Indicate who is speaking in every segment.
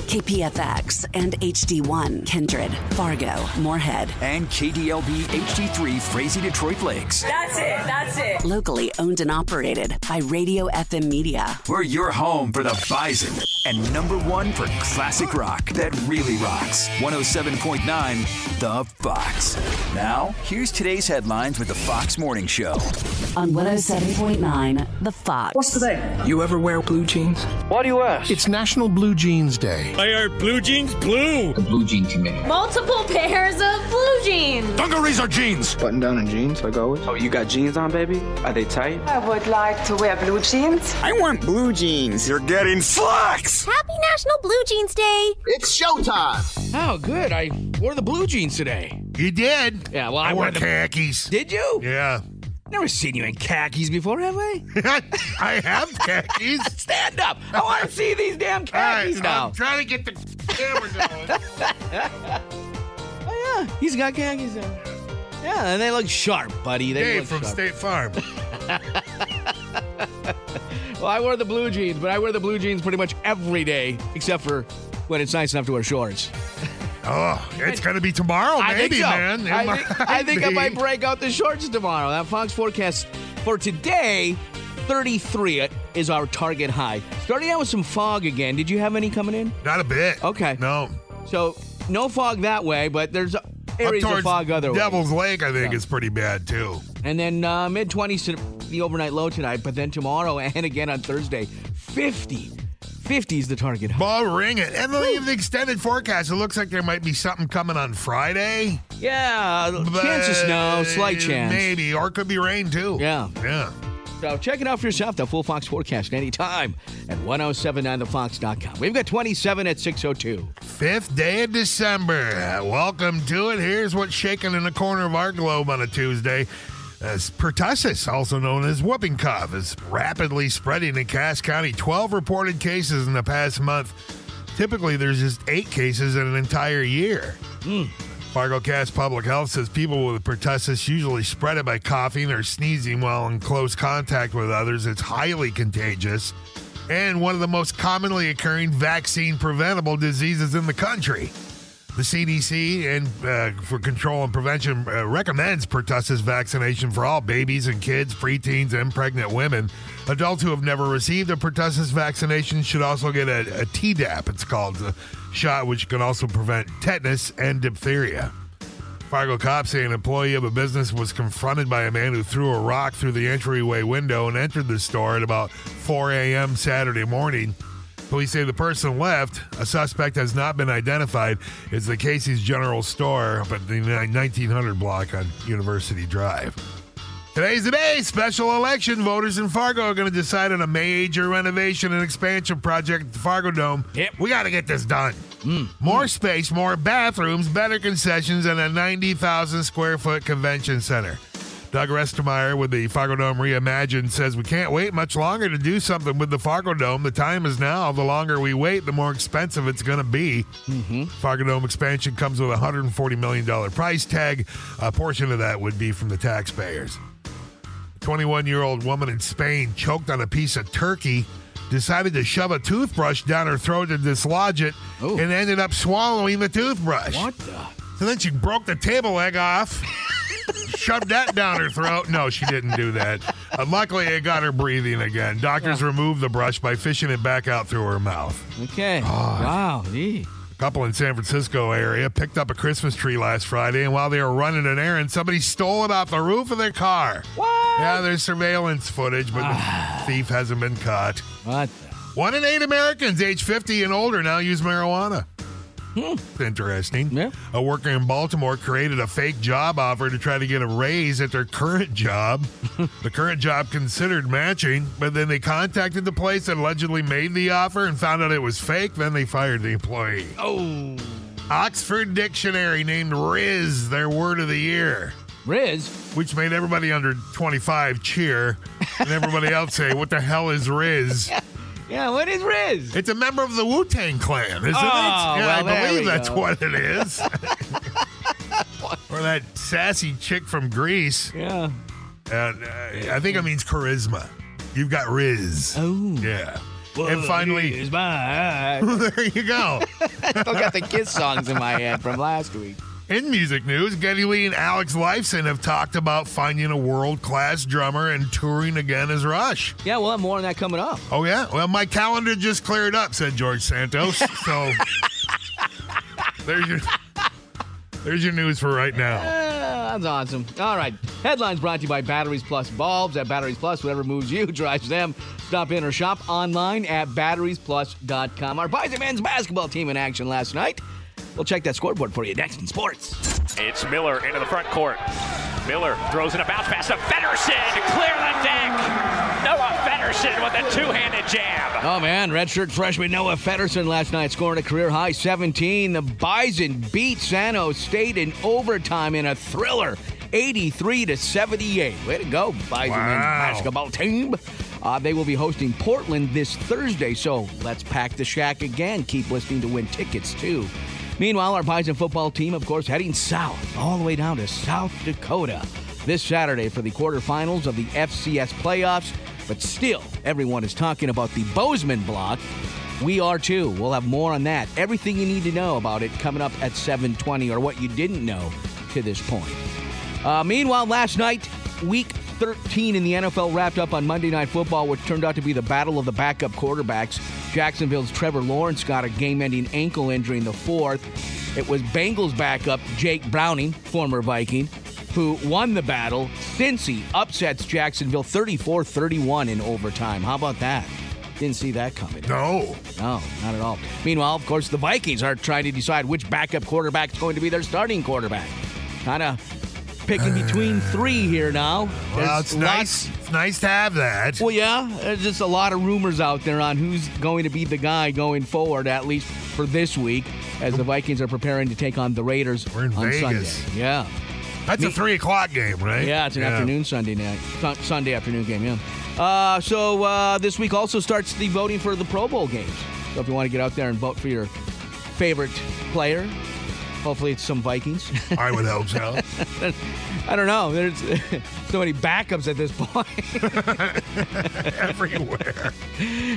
Speaker 1: KPFX and HD1, Kindred, Fargo, Moorhead.
Speaker 2: And KDLB HD3, Frazee, Detroit Lakes.
Speaker 3: That's it.
Speaker 1: Locally owned and operated by Radio FM Media.
Speaker 2: We're your home for the Bison and #1 for classic rock that really rocks. 107.9 The Fox. Now, here's today's headlines with the Fox Morning Show.
Speaker 1: On 107.9 The Fox.
Speaker 4: What's today?
Speaker 5: You ever wear blue jeans?
Speaker 4: Why do you ask?
Speaker 6: It's National Blue Jeans Day.
Speaker 7: Why are blue jeans blue?
Speaker 5: The Blue Jean Committee.
Speaker 8: Multiple pairs of blue jeans.
Speaker 7: Dungarees are jeans.
Speaker 5: Button down and jeans, like always.
Speaker 4: Oh, you got jeans on, baby? Are they tight?
Speaker 9: I would like to wear blue jeans.
Speaker 7: I want blue jeans. You're getting slacks.
Speaker 8: Happy National Blue Jeans Day.
Speaker 6: It's showtime.
Speaker 10: Oh, good. I wore the blue jeans today.
Speaker 6: You did?
Speaker 10: Yeah, well,
Speaker 6: I wore khakis.
Speaker 10: Did you?
Speaker 6: Yeah.
Speaker 10: Never seen you in khakis before, have I?
Speaker 6: I have khakis.
Speaker 10: Stand up. I want to see these damn khakis now.
Speaker 6: I'm trying to get the camera going.
Speaker 10: Oh, yeah. He's got khakis on. Yeah, and they look sharp, buddy. They
Speaker 6: Dave
Speaker 10: look
Speaker 6: from
Speaker 10: sharp.
Speaker 6: State Farm.
Speaker 10: Well, I wear the blue jeans, but I wear the blue jeans pretty much every day, except for when it's nice enough to wear shorts.
Speaker 6: Oh, it's going to be tomorrow, maybe,
Speaker 10: I think so.
Speaker 6: man.
Speaker 10: I think I might break out the shorts tomorrow. That Fox forecast for today, 33 is our target high. Starting out with some fog again. Did you have any coming in?
Speaker 6: Not a bit.
Speaker 10: Okay.
Speaker 6: No.
Speaker 10: So, no fog that way, but there's areas of fog other ways.
Speaker 6: Devil's Lake, I think, is pretty bad, too.
Speaker 10: And then mid-20s to the overnight low tonight, but then tomorrow and again on Thursday, 50. 50 is the target high.
Speaker 6: Ball ring it. And the extended forecast, it looks like there might be something coming on Friday.
Speaker 10: Yeah, chance of snow, slight chance.
Speaker 6: Maybe, or it could be rain, too.
Speaker 10: Yeah.
Speaker 6: Yeah.
Speaker 10: So check it out for yourself, the full Fox forecast anytime at 1079thefox.com. We've got 27 at 6:02.
Speaker 6: 5th day of December. Welcome to it. Here's what's shaking in the corner of our globe on a Tuesday. As pertussis, also known as whooping cough, is rapidly spreading in Cass County. 12 reported cases in the past month. Typically, there's just 8 cases in an entire year. Fargo Cass Public Health says people with pertussis usually spread it by coughing or sneezing while in close contact with others. It's highly contagious and one of the most commonly occurring vaccine-preventable diseases in the country. The CDC and for control and prevention recommends pertussis vaccination for all babies and kids, preteens, and pregnant women. Adults who have never received a pertussis vaccination should also get a Tdap, it's called, a shot which can also prevent tetanus and diphtheria. Fargo cops say an employee of a business was confronted by a man who threw a rock through the entryway window and entered the store at about 4 a.m. Saturday morning. Police say the person left. A suspect has not been identified. It's the Casey's General Store up at the 1900 block on University Drive. Today's the day. Special election. Voters in Fargo are going to decide on a major renovation and expansion project at the Fargo Dome.
Speaker 10: Yep.
Speaker 6: We got to get this done. More space, more bathrooms, better concessions, and a 90,000 square foot convention center. Doug Restermeyer with the Fargo Dome Reimagined says we can't wait much longer to do something with the Fargo Dome. The time is now. The longer we wait, the more expensive it's going to be. Fargo Dome expansion comes with a $140 million price tag. A portion of that would be from the taxpayers. A 21-year-old woman in Spain choked on a piece of turkey, decided to shove a toothbrush down her throat to dislodge it, and ended up swallowing the toothbrush.
Speaker 10: What the?
Speaker 6: So then she broke the table leg off. Shoved that down her throat. No, she didn't do that. Luckily, it got her breathing again. Doctors removed the brush by fishing it back out through her mouth.
Speaker 10: Okay. Wow.
Speaker 6: A couple in San Francisco area picked up a Christmas tree last Friday, and while they were running an errand, somebody stole it off the roof of their car.
Speaker 10: What?
Speaker 6: Yeah, there's surveillance footage, but the thief hasn't been caught.
Speaker 10: What?
Speaker 6: 1 in 8 Americans age 50 and older now use marijuana. It's interesting.
Speaker 10: Yeah.
Speaker 6: A worker in Baltimore created a fake job offer to try to get a raise at their current job. The current job considered matching, but then they contacted the place that allegedly made the offer and found out it was fake. Then they fired the employee.
Speaker 10: Oh.
Speaker 6: Oxford Dictionary named Riz their word of the year.
Speaker 10: Riz?
Speaker 6: Which made everybody under 25 cheer and everybody else say, what the hell is Riz?
Speaker 10: Yeah, what is Riz?
Speaker 6: It's a member of the Wu-Tang Clan, isn't it?
Speaker 10: Yeah,
Speaker 6: well, I believe that's what it is. Or that sassy chick from Greece.
Speaker 10: Yeah.
Speaker 6: I think it means charisma. You've got Riz.
Speaker 10: Oh.
Speaker 6: Yeah. And finally,
Speaker 10: is mine.
Speaker 6: there you go.
Speaker 10: I still got the Kiss songs in my head from last week.
Speaker 6: In music news, Geddy Lee and Alex Lifeson have talked about finding a world-class drummer and touring again as Rush.
Speaker 10: Yeah, we'll have more on that coming up.
Speaker 6: Oh, yeah? Well, my calendar just cleared up, said George Santos. So there's your news for right now.
Speaker 10: That's awesome. All right. Headlines brought to you by Batteries Plus Bulbs. At Batteries Plus, whatever moves you drives them. Stop in or shop online at batteriesplus.com. Our Bison men's basketball team in action last night. We'll check that scoreboard for you next in sports.
Speaker 3: It's Miller into the front court. Miller throws in a bounce pass to Feddersen to clear the deck. Noah Feddersen with a two-handed jam.
Speaker 10: Oh, man. Redshirt freshman Noah Feddersen last night scoring a career-high 17. The Bison beat San Jose State in overtime in a thriller, 83-78. Way to go, Bison men's basketball team. They will be hosting Portland this Thursday, so let's pack the shack again. Keep listening to win tickets, too. Meanwhile, our Bison football team, of course, heading south, all the way down to South Dakota this Saturday for the quarterfinals of the FCS playoffs. But still, everyone is talking about the Bozeman block. We are, too. We'll have more on that. Everything you need to know about it coming up at 7:20, or what you didn't know to this point. Meanwhile, last night, Week 13 in the NFL wrapped up on Monday Night Football, which turned out to be the battle of the backup quarterbacks. Jacksonville's Trevor Lawrence got a game-ending ankle injury in the fourth. It was Bengals backup Jake Browning, former Viking, who won the battle. Cincy upsets Jacksonville 34-31 in overtime. How about that? Didn't see that coming.
Speaker 6: No,
Speaker 10: not at all. Meanwhile, of course, the Vikings are trying to decide which backup quarterback is going to be their starting quarterback. Kind of picking between three here now.
Speaker 6: Well, it's nice. It's nice to have that.
Speaker 10: Well, yeah, there's just a lot of rumors out there on who's going to be the guy going forward, at least for this week, as the Vikings are preparing to take on the Raiders
Speaker 6: on
Speaker 10: Vegas. Sunday. Yeah.
Speaker 6: That's a 3 o'clock game, right?
Speaker 10: Yeah, it's an afternoon Sunday night. Sunday afternoon game, yeah. So this week also starts the voting for the Pro Bowl games. So if you want to get out there and vote for your favorite player, hopefully it's some Vikings.
Speaker 6: I would hope so.
Speaker 10: I don't know. There's so many backups at this point.
Speaker 6: Everywhere.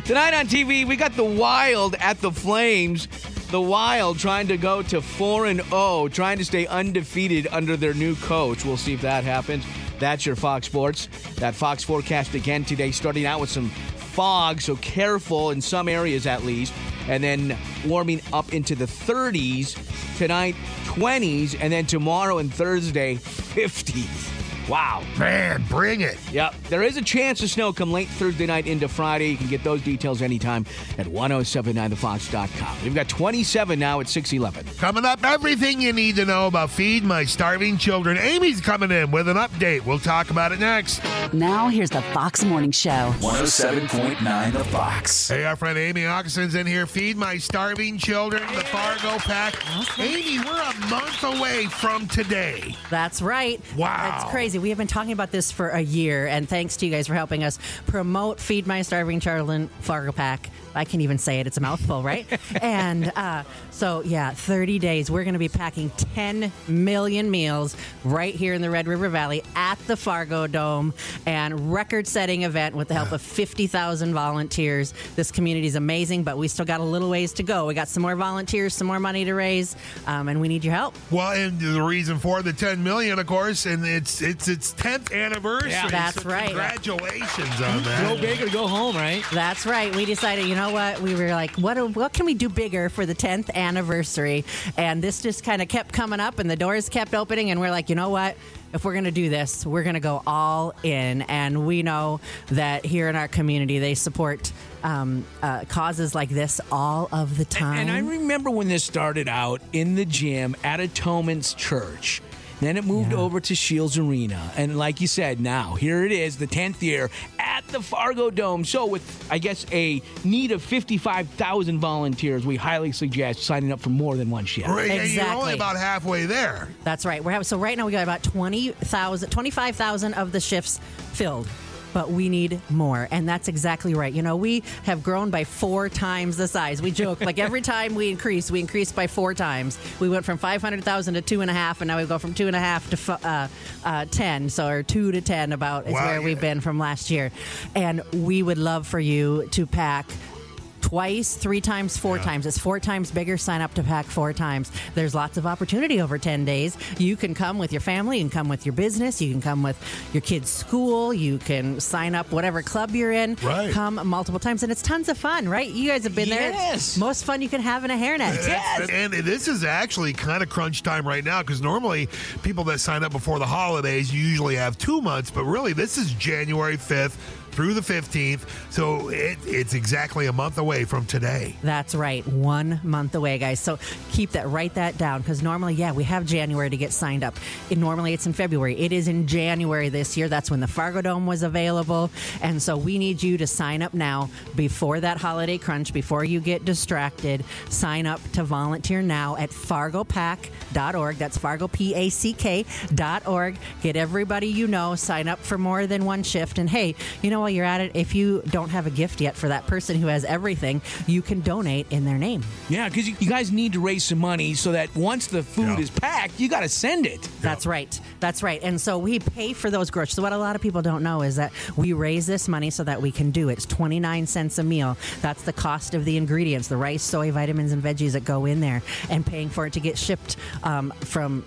Speaker 10: Tonight on TV, we got the Wild at the Flames. The Wild trying to go to 4-0, trying to stay undefeated under their new coach. We'll see if that happens. That's your Fox Sports. That Fox forecast again today, starting out with some fog, so careful in some areas at least, and then warming up into the 30s. Tonight, 20s, and then tomorrow and Thursday, 50s. Wow.
Speaker 6: Man, bring it.
Speaker 10: Yep. There is a chance of snow come late Thursday night into Friday. You can get those details anytime at 1079thefox.com. We've got 27 now at 6:11.
Speaker 6: Coming up, everything you need to know about Feed My Starving Children. Amy's coming in with an update. We'll talk about it next.
Speaker 1: Now, here's the Fox Morning Show.
Speaker 2: 107.9 The Fox.
Speaker 6: Hey, our friend Amy Oxen's in here. Feed My Starving Children, the Fargo Pack. Amy, we're a month away from today.
Speaker 11: That's right.
Speaker 6: Wow.
Speaker 11: That's crazy. We have been talking about this for a year, and thanks to you guys for helping us promote Feed My Starving Children Fargo Pack. I can't even say it. It's a mouthful, right? And so, 30 days. We're going to be packing 10 million meals right here in the Red River Valley at the Fargo Dome, and record-setting event with the help of 50,000 volunteers. This community is amazing, but we still got a little ways to go. We got some more volunteers, some more money to raise, and we need your help.
Speaker 6: Well, and the reason for the 10 million, of course, and it's its 10th anniversary.
Speaker 11: Yeah, that's
Speaker 6: so
Speaker 11: right.
Speaker 6: Congratulations on that.
Speaker 10: Go big or go home, right?
Speaker 11: That's right. We decided, you know what? We were like, what can we do bigger for the 10th anniversary? And this just kind of kept coming up, and the doors kept opening, and we're like, you know what? If we're going to do this, we're going to go all in. And we know that here in our community, they support causes like this all of the time.
Speaker 10: And I remember when this started out in the gym at Atonement's church. Then it moved over to Shields Arena. And like you said, now, here it is, the 10th year at the Fargo Dome. So with, I guess, a need of 55,000 volunteers, we highly suggest signing up for more than one shift.
Speaker 6: Right,
Speaker 11: exactly.
Speaker 6: And you're only about halfway there.
Speaker 11: That's right. So right now we got about 25,000 of the shifts filled. But we need more, and that's exactly right. You know, we have grown by 4 times the size. We joke, like every time we increase by 4 times. We went from 500,000 to 2.5, and now we go from 2.5 to 10. So, or 2 to 10 about is where we've been from last year. And we would love for you to pack twice, 3 times, 4 times. It's 4 times bigger. Sign up to pack 4 times. There's lots of opportunity over 10 days. You can come with your family. You can come with your business. You can come with your kids' school. You can sign up whatever club you're in.
Speaker 6: Right.
Speaker 11: Come multiple times. And it's tons of fun, right? You guys have been there. It's most fun you can have in a hairnet.
Speaker 6: Yes. And this is actually kind of crunch time right now because normally people that sign up before the holidays usually have 2 months, but really this is January 5th through the 15th, so it's exactly a month away from today.
Speaker 11: That's right, 1 month away, guys. So write that down, because normally, we have January to get signed up. Normally it's in February. It is in January this year. That's when the Fargo Dome was available, and so we need you to sign up now before that holiday crunch, before you get distracted. Sign up to volunteer now at fargopack.org. That's fargopack.org. Get everybody you know, sign up for more than one shift, and hey, while you're at it, if you don't have a gift yet for that person who has everything, you can donate in their name.
Speaker 10: Yeah, because you guys need to raise some money so that once the food is packed, you got to send it.
Speaker 11: That's right. That's right. And so we pay for those groceries. So what a lot of people don't know is that we raise this money so that we can do it. It's 29 cents a meal. That's the cost of the ingredients, the rice, soy, vitamins, and veggies that go in there, and paying for it to get shipped from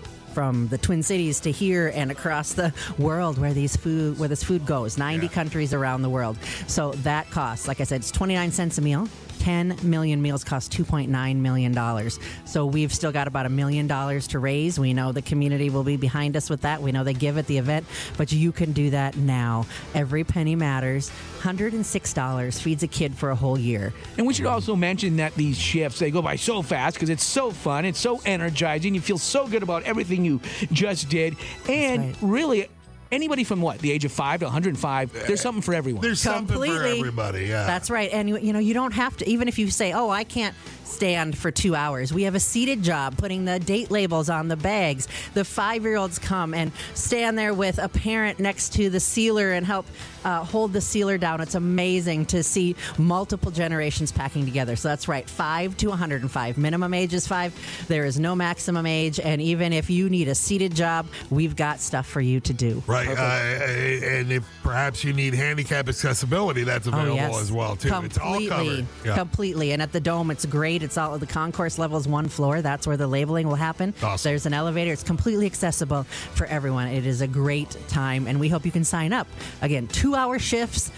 Speaker 11: the Twin Cities to here and across the world where this food goes. 90 countries around the world. So that costs, like I said, it's 29 cents a meal. 10 million meals cost $2.9 million. So we've still got about $1 million to raise. We know the community will be behind us with that. We know they give at the event, but you can do that now. Every penny matters. $106 feeds a kid for a whole year.
Speaker 10: And we should also mention that these shifts, they go by so fast because it's so fun. It's so energizing. You feel so good about everything you just did. And really, anybody from the age of 5 to 105, there's something for everyone.
Speaker 6: There's something for everybody, yeah.
Speaker 11: That's right. And, you don't have to, even if you say, I can't stand for 2 hours. We have a seated job putting the date labels on the bags. The 5-year-olds come and stand there with a parent next to the sealer and help hold the sealer down. It's amazing to see multiple generations packing together. So that's right, 5 to 105. Minimum age is 5. There is no maximum age. And even if you need a seated job, we've got stuff for you to do.
Speaker 6: Right. And if perhaps you need handicap accessibility, that's available as well, too. It's all covered. Yeah.
Speaker 11: Completely. And at the Dome, it's great. It's all the concourse level is 1 floor. That's where the labeling will happen.
Speaker 6: Awesome.
Speaker 11: There's an elevator. It's completely accessible for everyone. It is a great time, and we hope you can sign up. Again, 2-hour shifts.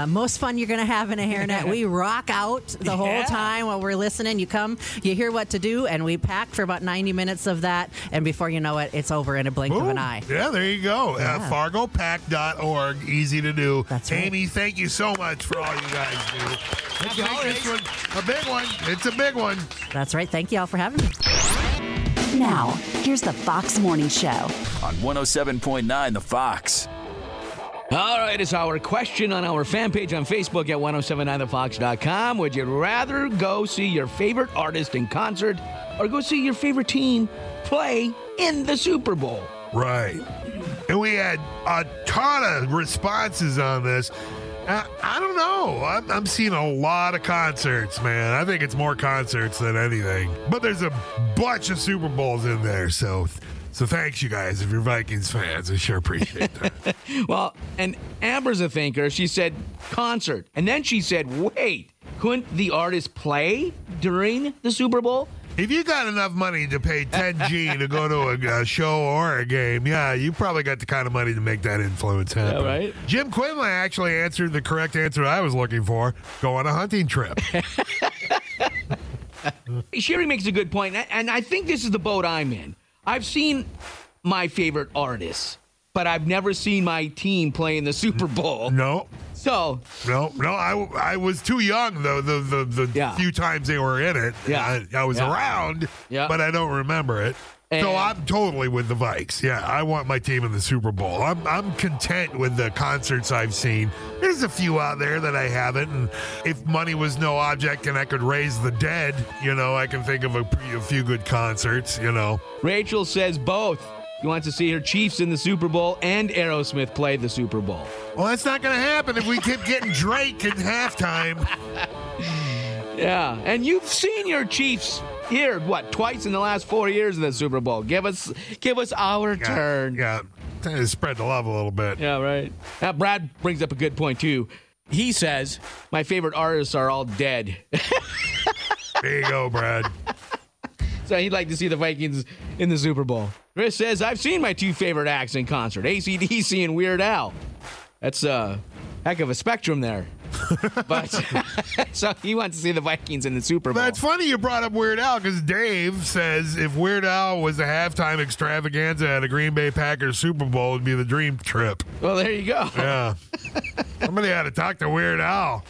Speaker 11: Most fun you're going to have in a hairnet. We rock out the whole time while we're listening. You come, you hear what to do, and we pack for about 90 minutes of that, and before you know it, it's over in a blink of an eye.
Speaker 6: Yeah, there you go. FargoPack.org. Easy to do.
Speaker 11: That's right.
Speaker 6: Amy, thank you so much for all you guys do. Let's make this one a big one. It's a big one.
Speaker 11: That's right. Thank you all for having me.
Speaker 1: Now, here's the Fox Morning Show
Speaker 2: on 107.9 The Fox.
Speaker 10: All right, it's our question on our fan page on Facebook at 1079thefox.com. Would you rather go see your favorite artist in concert or go see your favorite team play in the Super Bowl?
Speaker 6: Right. And we had a ton of responses on this. I don't know. I'm seeing a lot of concerts, man. I think it's more concerts than anything. But there's a bunch of Super Bowls in there, so thanks, you guys, if you're Vikings fans. I sure appreciate that.
Speaker 10: Well, and Amber's a thinker. She said concert. And then she said, wait, couldn't the artist play during the Super Bowl?
Speaker 6: If you got enough money to pay $10G to go to a show or a game, you probably got the kind of money to make that influence happen.
Speaker 10: Yeah, right?
Speaker 6: Jim Quinlan actually answered the correct answer I was looking for. Go on a hunting trip.
Speaker 10: Sherry makes a good point, and I think this is the boat I'm in. I've seen my favorite artists, but I've never seen my team play in the Super Bowl.
Speaker 6: No.
Speaker 10: So
Speaker 6: no, I was too young though. The few times they were in it, I was around, but I don't remember it. So I'm totally with the Vikes. Yeah, I want my team in the Super Bowl. I'm content with the concerts I've seen. There's a few out there that I haven't, and if money was no object and I could raise the dead, I can think of a few good concerts.
Speaker 10: Rachel says both. She wants to see her Chiefs in the Super Bowl and Aerosmith play the Super Bowl.
Speaker 6: Well, that's not going to happen if we keep getting Drake in halftime.
Speaker 10: Yeah, and you've seen your Chiefs here, twice in the last 4 years in the Super Bowl. Give us our turn.
Speaker 6: Yeah, spread the love a little bit.
Speaker 10: Yeah, right. Brad brings up a good point, too. He says, my favorite artists are all dead.
Speaker 6: There you go, Brad.
Speaker 10: So he'd like to see the Vikings in the Super Bowl. Chris says, I've seen my two favorite acts in concert, AC/DC and Weird Al. That's a heck of a spectrum there. But so he wants to see the Vikings in the Super Bowl.
Speaker 6: That's funny you brought up Weird Al because Dave says if Weird Al was a halftime extravaganza at a Green Bay Packers Super Bowl, it'd be the dream trip.
Speaker 10: Well, there you go.
Speaker 6: Yeah. Somebody had to talk to Weird Al.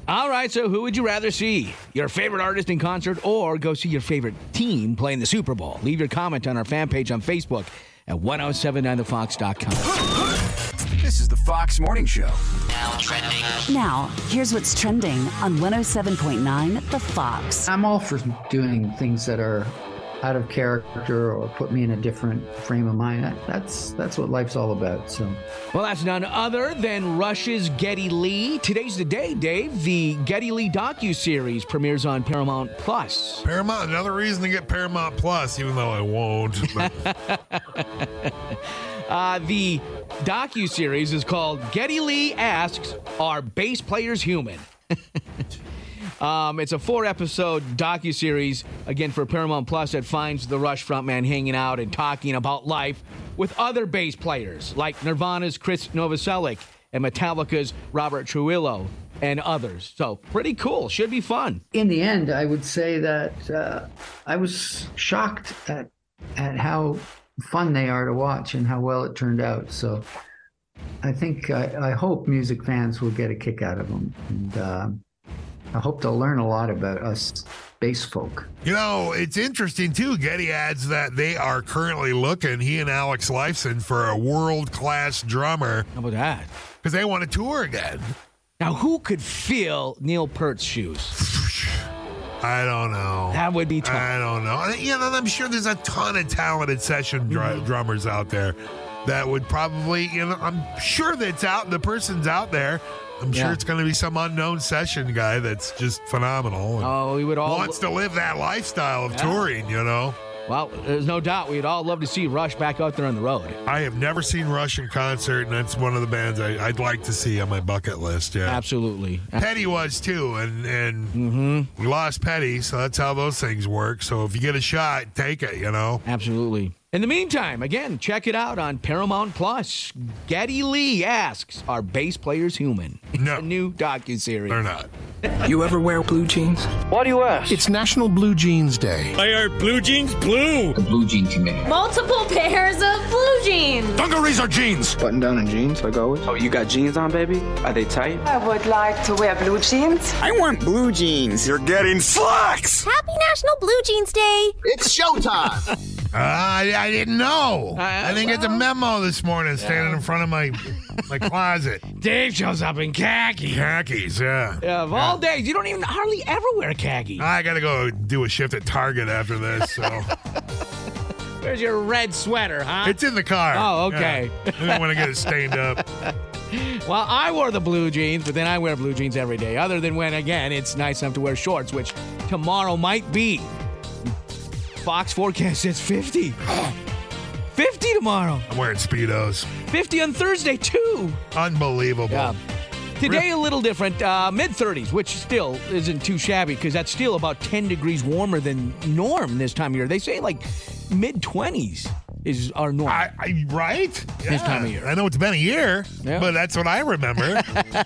Speaker 10: All right, so who would you rather see? Your favorite artist in concert or go see your favorite team play in the Super Bowl? Leave your comment on our fan page on Facebook at 1079thefox.com.
Speaker 2: This is the Fox Morning Show.
Speaker 1: Now, here's what's trending on 107.9 The Fox.
Speaker 12: I'm all for doing things that are out of character or put me in a different frame of mind. That's what life's all about. So,
Speaker 10: well, that's none other than Rush's Geddy Lee. Today's the day, Dave. The Geddy Lee docuseries premieres on Paramount Plus.
Speaker 6: Paramount, another reason to get Paramount Plus, even though I won't.
Speaker 10: The docuseries is called Geddy Lee Asks, Are Bass Players Human? It's a 4-episode docuseries, again, for Paramount Plus that finds the Rush frontman hanging out and talking about life with other bass players, like Nirvana's Chris Novoselic and Metallica's Robert Trujillo and others. So, pretty cool. Should be fun.
Speaker 12: in the end, I would say that I was shocked at how fun they are to watch and how well it turned out. So I think I hope music fans will get a kick out of them. And I hope they'll learn a lot about us bass folk.
Speaker 6: You know, it's interesting, too. Geddy adds that they are currently looking, he and Alex Lifeson, for a world-class drummer.
Speaker 10: How about that?
Speaker 6: Because they want to tour again.
Speaker 10: Now, who could fill Neil Peart's shoes?
Speaker 6: I don't know.
Speaker 10: That would be tough.
Speaker 6: I don't know. You know, I'm sure there's a ton of talented session drummers out there that would probably, you know, I'm sure that's out. The person's out there. I'm sure it's going to be some unknown session guy that's just phenomenal.
Speaker 10: Oh, we would all
Speaker 6: wants to live that lifestyle of touring, you know.
Speaker 10: Well, there's no doubt we'd all love to see Rush back out there on the road.
Speaker 6: I have never seen Rush in concert, and that's one of the bands I'd like to see on my bucket list. Yeah,
Speaker 10: absolutely.
Speaker 6: Petty was too, and we lost Petty, so that's how those things work. So if you get a shot, take it. You know,
Speaker 10: absolutely. In the meantime, again, check it out on Paramount Plus. Geddy Lee Asks, Are Bass Players Human?
Speaker 6: No.
Speaker 10: It's a new docuseries.
Speaker 6: They're not.
Speaker 5: You ever wear blue jeans?
Speaker 4: Why do you ask?
Speaker 5: It's National Blue Jeans Day.
Speaker 7: Why are blue jeans blue?
Speaker 5: The Blue Jean Committee.
Speaker 8: Multiple pairs of blue jeans.
Speaker 7: Dungarees are jeans.
Speaker 5: Button down and jeans, like always.
Speaker 4: Oh, you got jeans on, baby? Are they tight?
Speaker 9: I would like to wear blue jeans.
Speaker 7: I want blue jeans. You're getting slacks.
Speaker 8: Happy National Blue Jeans Day.
Speaker 7: It's showtime.
Speaker 6: I didn't know. I didn't get the memo this morning standing in front of my closet.
Speaker 10: Dave shows up in khaki.
Speaker 6: Khakis, yeah.
Speaker 10: Yeah, of all days, you don't even hardly ever wear khaki.
Speaker 6: I got to go do a shift at Target after this, so.
Speaker 10: Where's your red sweater, huh?
Speaker 6: It's in the car.
Speaker 10: Oh, okay.
Speaker 6: Yeah. I didn't want to get it stained up.
Speaker 10: Well, I wore the blue jeans, but then I wear blue jeans every day, other than when, again, it's nice enough to wear shorts, which tomorrow might be. Fox forecast says 50. 50 tomorrow.
Speaker 6: I'm wearing Speedos.
Speaker 10: 50 on Thursday, too.
Speaker 6: Unbelievable.
Speaker 10: Yeah. Today, a little different. Mid-30s, which still isn't too shabby because that's still about 10 degrees warmer than norm this time of year. They say like mid-20s is our norm.
Speaker 6: Right?
Speaker 10: This time of year.
Speaker 6: I know it's been a year, but that's what I remember.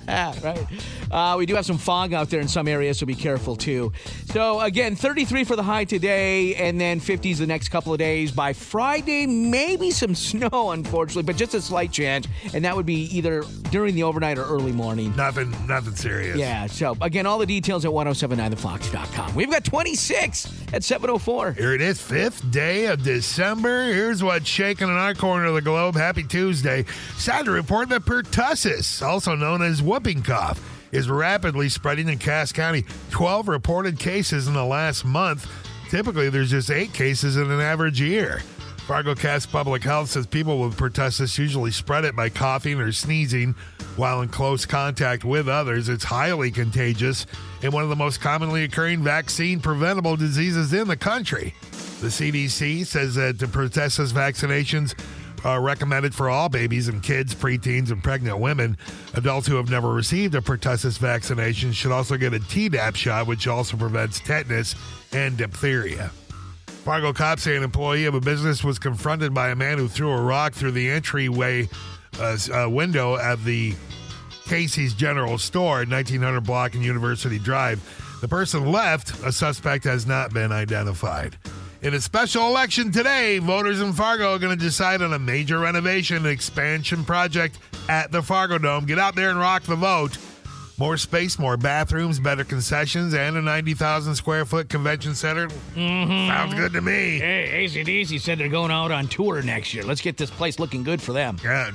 Speaker 10: Right. We do have some fog out there in some areas, so be careful, too. So, again, 33 for the high today, and then 50s the next couple of days. By Friday, maybe some snow, unfortunately, but just a slight chance, and that would be either during the overnight or early morning.
Speaker 6: Nothing serious.
Speaker 10: Yeah, so, again, all the details at 1079thefox.com. We've got 26 at 7:04.
Speaker 6: Here it is, 5th day of December. Here's what's shaking in our corner of the globe. Happy Tuesday. Sad to report that pertussis, also known as whooping cough, is rapidly spreading in Cass County. 12 reported cases in the last month. Typically, there's just 8 cases in an average year. Fargo Cass Public Health says people with pertussis usually spread it by coughing or sneezing while in close contact with others. It's highly contagious and one of the most commonly occurring vaccine-preventable diseases in the country. The CDC says that the pertussis vaccinations recommended for all babies and kids, preteens, and pregnant women. Adults who have never received a pertussis vaccination should also get a Tdap shot, which also prevents tetanus and diphtheria. Fargo cops say an employee of a business was confronted by a man who threw a rock through the entryway window at the Casey's General Store at 1900 Block and University Drive. The person left. A suspect has not been identified. In a special election today, voters in Fargo are going to decide on a major renovation and expansion project at the Fargo Dome. Get out there and rock the vote. More space, more bathrooms, better concessions, and a 90,000 square foot convention center. Sounds good to me.
Speaker 10: Hey, AC/DC said they're going out on tour next year. Let's get this place looking good for them.
Speaker 6: Yeah,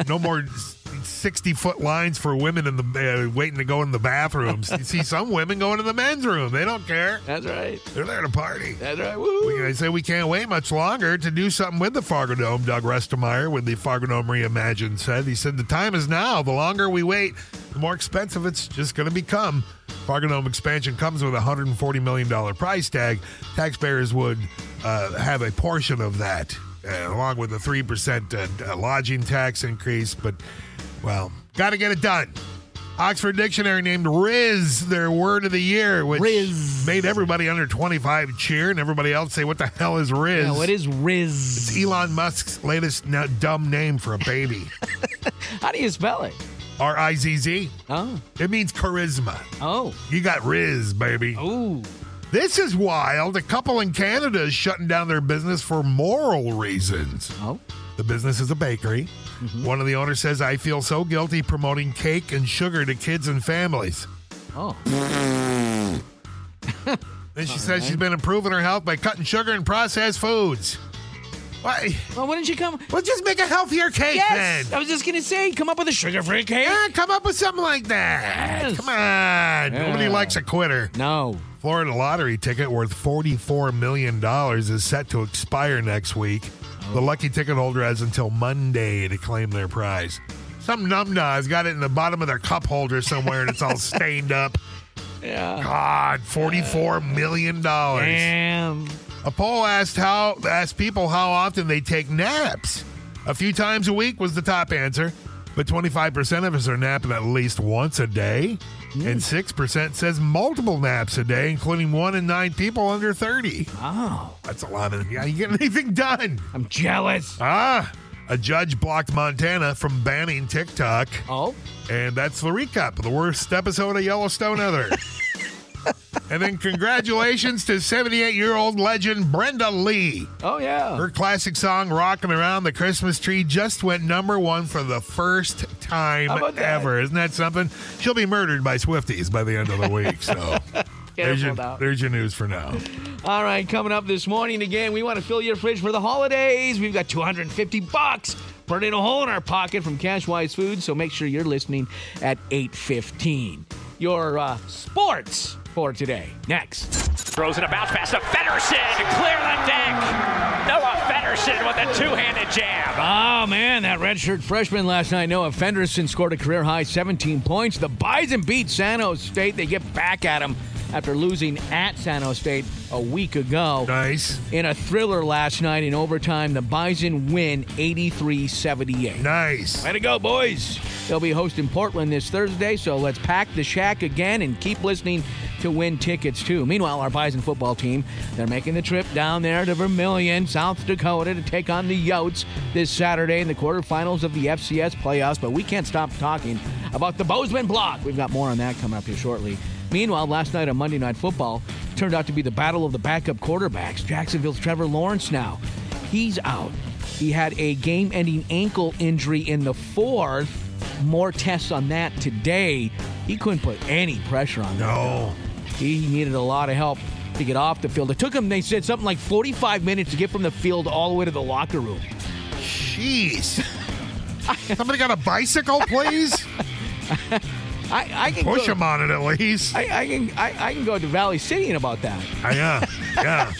Speaker 6: no more 60-foot lines for women in the waiting to go in the bathrooms. You see some women going to the men's room. They don't care.
Speaker 10: That's right.
Speaker 6: They're there to party.
Speaker 10: That's right. Woo.
Speaker 6: They say we can't wait much longer to do something with the Fargo Dome. Doug Restemeyer with the Fargo Dome Reimagined said. He said the time is now. The longer we wait, the more expensive it's just going to become. Fargo Dome expansion comes with a $140 million price tag. Taxpayers would have a portion of that, along with a 3% lodging tax increase. But, well, got to get it done. Oxford Dictionary named Riz their word of the year, which made everybody under 25 cheer and everybody else say, what the hell is Riz?
Speaker 10: Yeah, what is Riz?
Speaker 6: It's Elon Musk's latest dumb name for a baby.
Speaker 10: How do you spell it?
Speaker 6: R-I-Z-Z.
Speaker 10: Oh.
Speaker 6: It means charisma.
Speaker 10: Oh.
Speaker 6: You got Riz, baby.
Speaker 10: Ooh.
Speaker 6: This is wild. A couple in Canada is shutting down their business for moral reasons.
Speaker 10: Oh.
Speaker 6: The business is a bakery. Mm-hmm. One of the owners says, I feel so guilty promoting cake and sugar to kids and families.
Speaker 10: Oh.
Speaker 6: Then she says she's been improving her health by cutting sugar and processed foods. Why?
Speaker 10: Well, why didn't you come?
Speaker 6: Well, just make a healthier cake then.
Speaker 10: I was just going to say, come up with a sugar-free cake.
Speaker 6: Yeah, come up with something like that.
Speaker 10: Yes.
Speaker 6: Come on.
Speaker 10: Yeah.
Speaker 6: Nobody likes a quitter.
Speaker 10: No.
Speaker 6: Florida lottery ticket worth $44 million is set to expire next week. Oh. The lucky ticket holder has until Monday to claim their prize. Some numbnuts got it in the bottom of their cup holder somewhere and it's all stained up.
Speaker 10: Yeah.
Speaker 6: God, $44 million.
Speaker 10: Damn.
Speaker 6: A poll asked people how often they take naps. A few times a week was the top answer, but 25% of us are napping at least once a day, and 6% says multiple naps a day, including 1 in 9 people under 30.
Speaker 10: Wow.
Speaker 6: That's a lot of... Yeah, you getting anything done?
Speaker 10: I'm jealous.
Speaker 6: A judge blocked Montana from banning TikTok.
Speaker 10: Oh?
Speaker 6: And that's the recap of the worst episode of Yellowstone ever. And then congratulations to 78-year-old legend Brenda Lee.
Speaker 10: Oh, yeah.
Speaker 6: Her classic song, Rockin' Around the Christmas Tree, just went #1 for the first time ever. Isn't that something? She'll be murdered by Swifties by the end of the week. So there's your news for now.
Speaker 10: All right, coming up this morning again, we want to fill your fridge for the holidays. We've got $250 burning a hole in our pocket from Cashwise Foods, so make sure you're listening at 8:15. Your sports for today. Next.
Speaker 3: Throws in a bounce pass to Feddersen to clear the deck. Noah Feddersen with a two-handed jam.
Speaker 10: Oh, man, that redshirt freshman last night, Noah Feddersen, scored a career-high 17 points. The Bison beat San Jose State. They get back at him after losing at San Jose State a week ago.
Speaker 6: Nice.
Speaker 10: In a thriller last night in overtime, the Bison win 83-78.
Speaker 6: Nice.
Speaker 10: Way to go, boys. They'll be hosting Portland this Thursday, so let's pack the shack again and keep listening to win tickets, too. Meanwhile, our Bison football team, they're making the trip down there to Vermillion, South Dakota, to take on the Yotes this Saturday in the quarterfinals of the FCS playoffs, but we can't stop talking about the Bozeman block. We've got more on that coming up here shortly. Meanwhile, last night on Monday Night Football turned out to be the battle of the backup quarterbacks. Jacksonville's Trevor Lawrence now, he's out. He had a game-ending ankle injury in the fourth. More tests on that today. He couldn't put any pressure on that.
Speaker 6: No.
Speaker 10: He needed a lot of help to get off the field. It took him, they said, something like 45 minutes to get from the field all the way to the locker room.
Speaker 6: Jeez. Somebody got a bicycle, please?
Speaker 10: I can
Speaker 6: push him on it at least.
Speaker 10: I can go to Valley City in about that.
Speaker 6: Yeah.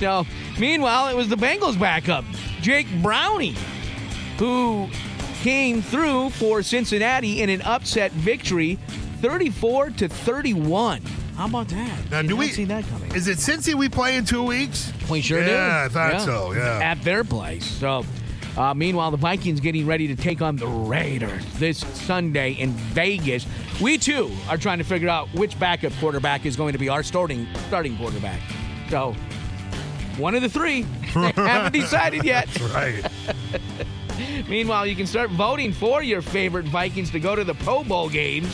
Speaker 10: So, meanwhile, it was the Bengals backup, Jake Browning, who came through for Cincinnati in an upset victory, 34-31 How about that?
Speaker 6: Now,
Speaker 10: Did not see that coming?
Speaker 6: Is it Cincy we play in 2 weeks?
Speaker 10: We sure do.
Speaker 6: Yeah, I thought so, yeah.
Speaker 10: At their place. So, meanwhile, the Vikings getting ready to take on the Raiders this Sunday in Vegas. We, too, are trying to figure out which backup quarterback is going to be our starting quarterback. So, one of the three. They haven't decided yet.
Speaker 6: Right.
Speaker 10: Meanwhile, you can start voting for your favorite Vikings to go to the Pro Bowl games.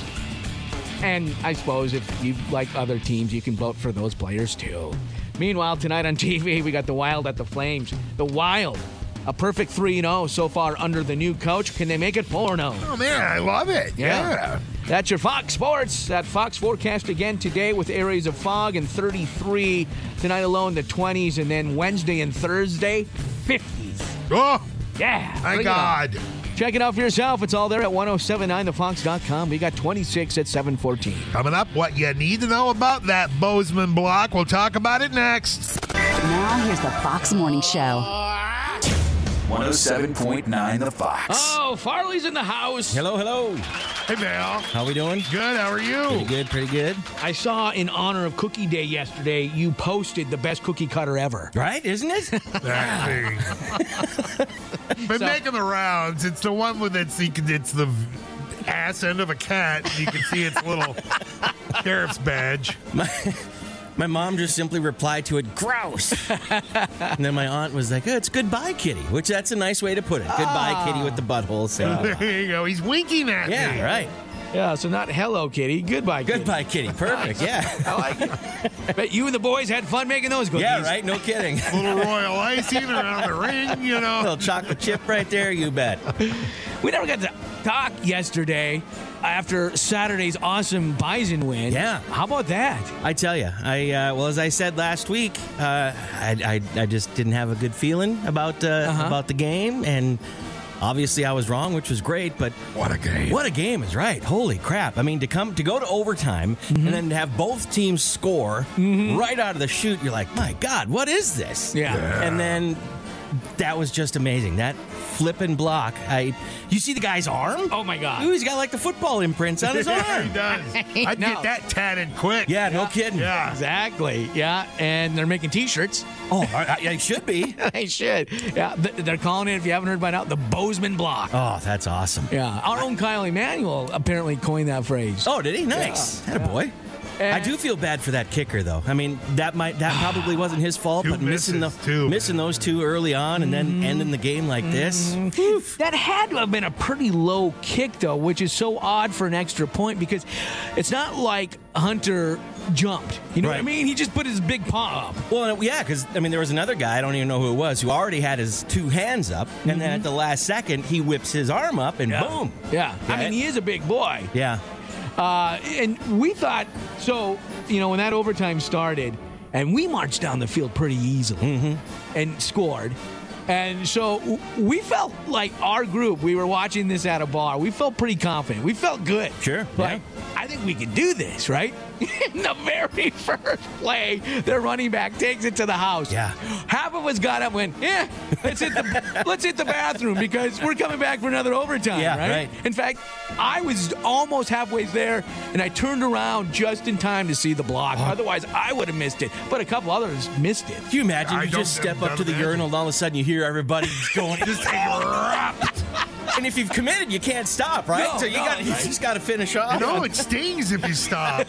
Speaker 10: And I suppose if you like other teams, you can vote for those players, too. Meanwhile, tonight on TV, we got the Wild at the Flames. The Wild, a perfect 3-0 so far under the new coach. Can they make it 4-0?
Speaker 6: Oh, man, I love it. Yeah.
Speaker 10: That's your Fox Sports. That Fox forecast again today with areas of fog and 33. Tonight alone, the 20s. And then Wednesday and Thursday, 50s.
Speaker 6: Oh!
Speaker 10: Yeah.
Speaker 6: My God.
Speaker 10: Check it out for yourself. It's all there at 1079thefox.com. We got 26 at 7:14.
Speaker 6: Coming up, what you need to know about that Bozeman block. We'll talk about it next.
Speaker 1: Now here's the Fox Morning Show.
Speaker 2: 107.9 The Fox.
Speaker 10: Oh, Farley's in the house.
Speaker 13: Hello, hello.
Speaker 6: Hey, Val.
Speaker 13: How we doing?
Speaker 6: Good. How are you?
Speaker 13: Pretty good.
Speaker 10: I saw in honor of Cookie Day yesterday, you posted the best cookie cutter ever.
Speaker 13: Right, isn't it?
Speaker 6: That thing. Been making the rounds. It's the one with it's the ass end of a cat. And you can see its little sheriff's badge.
Speaker 13: My mom just simply replied to it, grouse. And then my aunt was like, oh, it's goodbye, kitty, which that's a nice way to put it. Goodbye, kitty, with the butthole. So.
Speaker 6: There you go. He's winking at me.
Speaker 13: Yeah, right.
Speaker 10: Yeah, so not hello, kitty. Goodbye, kitty.
Speaker 13: Goodbye, kitty. Perfect, yeah.
Speaker 10: I like it. Bet you and the boys had fun making those cookies.
Speaker 13: Yeah, right? No kidding.
Speaker 6: A little royal icing around the ring, you know.
Speaker 13: A little chocolate chip right there, you bet.
Speaker 10: We never got to talk yesterday after Saturday's awesome Bison win.
Speaker 13: Yeah.
Speaker 10: How about that?
Speaker 13: I tell you, well, as I said last week, I just didn't have a good feeling about the game, and obviously I was wrong, which was great, but
Speaker 6: what a game.
Speaker 13: What a game is right. Holy crap. I mean, to go to overtime and then have both teams score right out of the chute, you're like, my God, what is this?
Speaker 10: Yeah.
Speaker 13: And then that was just amazing. That flipping block. You see the guy's arm?
Speaker 10: Oh, my God.
Speaker 13: Ooh, he's got like the football imprints on his arm.
Speaker 6: He does. I'd get that tatted quick.
Speaker 13: Yeah, no kidding.
Speaker 6: Yeah.
Speaker 10: Exactly. Yeah, and they're making T-shirts.
Speaker 13: Oh, they should be.
Speaker 10: They should. Yeah, they're calling it, if you haven't heard by now, the Bozeman block.
Speaker 13: Oh, that's awesome.
Speaker 10: Yeah, our own Kyle Emanuel apparently coined that phrase.
Speaker 13: Oh, did he? Nice.
Speaker 10: Yeah.
Speaker 13: Attaboy. I do feel bad for that kicker, though. I mean, that probably wasn't his fault, but missing those two early on and then ending the game like this.
Speaker 10: That had to have been a pretty low kick, though, which is so odd for an extra point because it's not like Hunter jumped. You know what I mean? He just put his big paw up.
Speaker 13: Well, yeah, because, I mean, there was another guy, I don't even know who it was, who already had his two hands up, and then at the last second, he whips his arm up, and boom.
Speaker 10: Yeah. I mean, he is a big boy.
Speaker 13: Yeah.
Speaker 10: And we thought, so, when that overtime started, and we marched down the field pretty easily and scored. And so we felt like our group, we were watching this at a bar. We felt pretty confident. We felt good.
Speaker 13: Sure.
Speaker 10: Like, I think we can do this, right? In the very first play, their running back takes it to the house.
Speaker 13: Yeah.
Speaker 10: Half of us got up and went, let's hit the bathroom because we're coming back for another overtime, right? In fact, I was almost halfway there, and I turned around just in time to see the block. Otherwise, I would have missed it. But a couple others missed it.
Speaker 13: Can you imagine? You just step up to the urinal, and all of a sudden you hear everybody going, just and if you've committed, you can't stop, right?
Speaker 10: No,
Speaker 13: so you just got to finish off.
Speaker 6: No, it stings if you stop.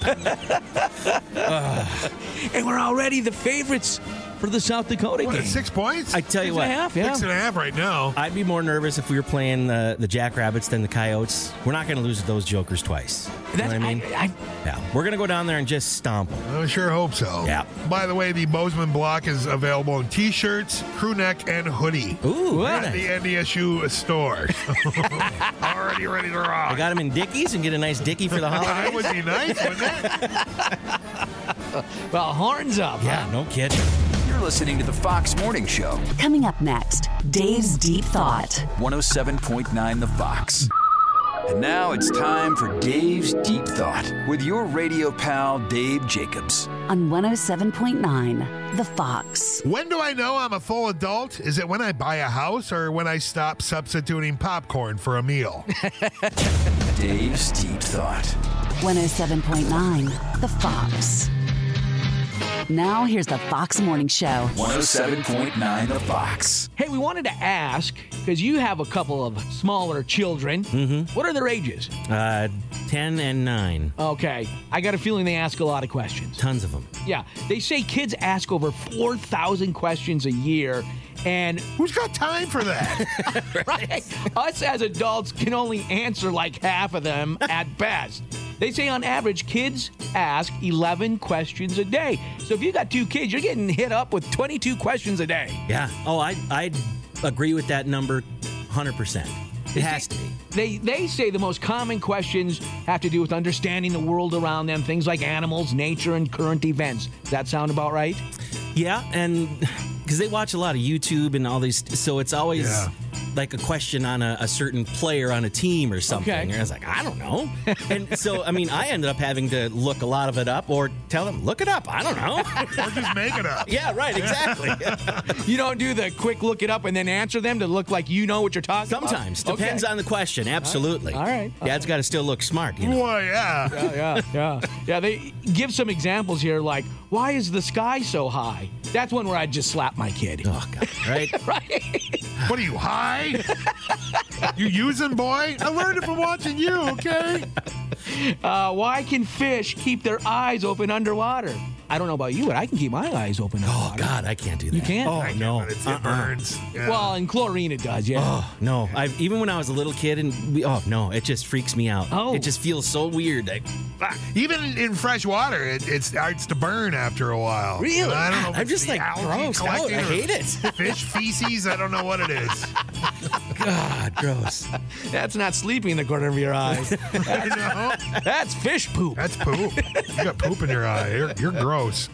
Speaker 10: And we're already the favorites for the South Dakota game.
Speaker 6: 6 points?
Speaker 13: I tell you what.
Speaker 6: 6.5, 6.5 right now.
Speaker 13: I'd be more nervous if we were playing the Jackrabbits than the Coyotes. We're not going to lose to those jokers twice. You know what I mean? Yeah. We're going to go down there and just stomp them.
Speaker 6: I sure hope so.
Speaker 13: Yeah.
Speaker 6: By the way, the Bozeman block is available in T-shirts, crew neck, and hoodie.
Speaker 13: Ooh,
Speaker 6: at the NDSU store. Already ready to rock.
Speaker 13: I got them in Dickies and get a nice Dickie for the holidays.
Speaker 6: That would be nice, wouldn't it?
Speaker 10: Well, horns up.
Speaker 13: Yeah, no kidding.
Speaker 2: You're listening to the Fox Morning Show.
Speaker 1: Coming up next, Dave's Deep Thought.
Speaker 2: 107.9 The Fox. And now it's time for Dave's Deep Thought with your radio pal, Dave Jacobs.
Speaker 1: On 107.9 The Fox.
Speaker 6: When do I know I'm a full adult? Is it when I buy a house or when I stop substituting popcorn for a meal?
Speaker 2: Dave's Deep Thought.
Speaker 1: 107.9 The Fox. Now here's the Fox Morning Show.
Speaker 2: 107.9 The Fox.
Speaker 10: Hey, we wanted to ask, because you have a couple of smaller children.
Speaker 13: Mm-hmm.
Speaker 10: What are their ages?
Speaker 13: 10 and 9.
Speaker 10: Okay. I got a feeling they ask a lot of questions.
Speaker 13: Tons of them.
Speaker 10: Yeah. They say kids ask over 4,000 questions a year. And
Speaker 6: who's got time for that?
Speaker 10: Right? Us as adults can only answer like half of them at best. They say on average, kids ask 11 questions a day. So if you got 2 kids, you're getting hit up with 22 questions a day.
Speaker 13: Yeah. Oh, I agree with that number 100%. It has to be.
Speaker 10: They say the most common questions have to do with understanding the world around them, things like animals, nature, and current events. Does that sound about right?
Speaker 13: Yeah, and because they watch a lot of YouTube and all these, so it's always like a question on a certain player on a team or something.
Speaker 10: Okay.
Speaker 13: And I was like, I don't know. And so, I mean, I ended up having to look a lot of it up or tell them, look it up. I don't know.
Speaker 6: Or just make it up.
Speaker 13: Yeah, right, exactly.
Speaker 10: You don't do the quick look it up and then answer them to look like you know what you're talking about?
Speaker 13: Sometimes. Depends on the question. Absolutely.
Speaker 10: All right.
Speaker 13: Dad's got to still look smart, you know.
Speaker 6: Well, yeah.
Speaker 10: Yeah, they give some examples here like, why is the sky so high? That's one where I'd just slap my kid.
Speaker 13: Oh, God. Right?
Speaker 10: Right?
Speaker 6: What are you, high? You using, boy? I learned it from watching you, okay?
Speaker 10: Why can fish keep their eyes open underwater? I don't know about you, but I can keep my eyes open underwater.
Speaker 13: Oh, God, I can't do that.
Speaker 10: You can't?
Speaker 13: Oh, no.
Speaker 6: It burns. Yeah.
Speaker 10: Well, in chlorine it does, yeah.
Speaker 13: Oh, no. Even when I was a little kid, it just freaks me out.
Speaker 10: Oh.
Speaker 13: It just feels so weird.
Speaker 6: Even in fresh water, it starts to burn after a while.
Speaker 10: Really?
Speaker 6: And I don't know if
Speaker 13: I'm
Speaker 6: it's
Speaker 13: just
Speaker 6: the
Speaker 13: like
Speaker 6: algae
Speaker 13: grossed out.
Speaker 6: collecting
Speaker 13: I
Speaker 6: or
Speaker 13: hate it.
Speaker 6: Fish feces, I don't know what it is.
Speaker 13: God, gross.
Speaker 10: That's not sleeping in the corner of your eye. That's fish poop.
Speaker 6: That's poop. You got poop in your eye. You're gross.
Speaker 10: So,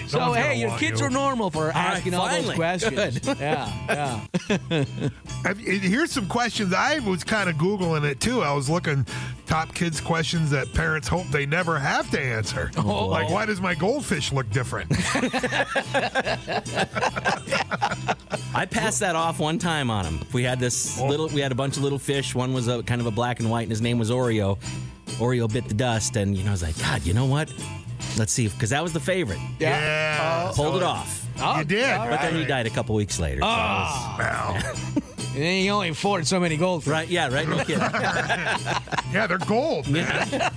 Speaker 6: Someone's
Speaker 10: hey,
Speaker 6: gonna
Speaker 10: your
Speaker 6: want
Speaker 10: kids
Speaker 6: you.
Speaker 10: are normal for asking all those
Speaker 13: finally.
Speaker 10: questions.
Speaker 13: Good.
Speaker 10: Yeah.
Speaker 6: Here's some questions. I was kind of Googling it, too. I was looking top kids questions that parents hope they never have to answer.
Speaker 10: Oh.
Speaker 6: Like, why does my goldfish look different?
Speaker 13: I passed that off one time on him. We had we had a bunch of little fish. One was a kind of a black and white, and his name was Oreo. Oreo bit the dust, and I was like, God, you know what? Let's see, because that was the favorite.
Speaker 6: Yeah.
Speaker 13: Hold it off.
Speaker 6: You did.
Speaker 13: But then he died a couple weeks later. So
Speaker 10: And then you only afford so many goldfish.
Speaker 13: right, yeah, right, no kidding.
Speaker 6: Yeah, they're gold, man.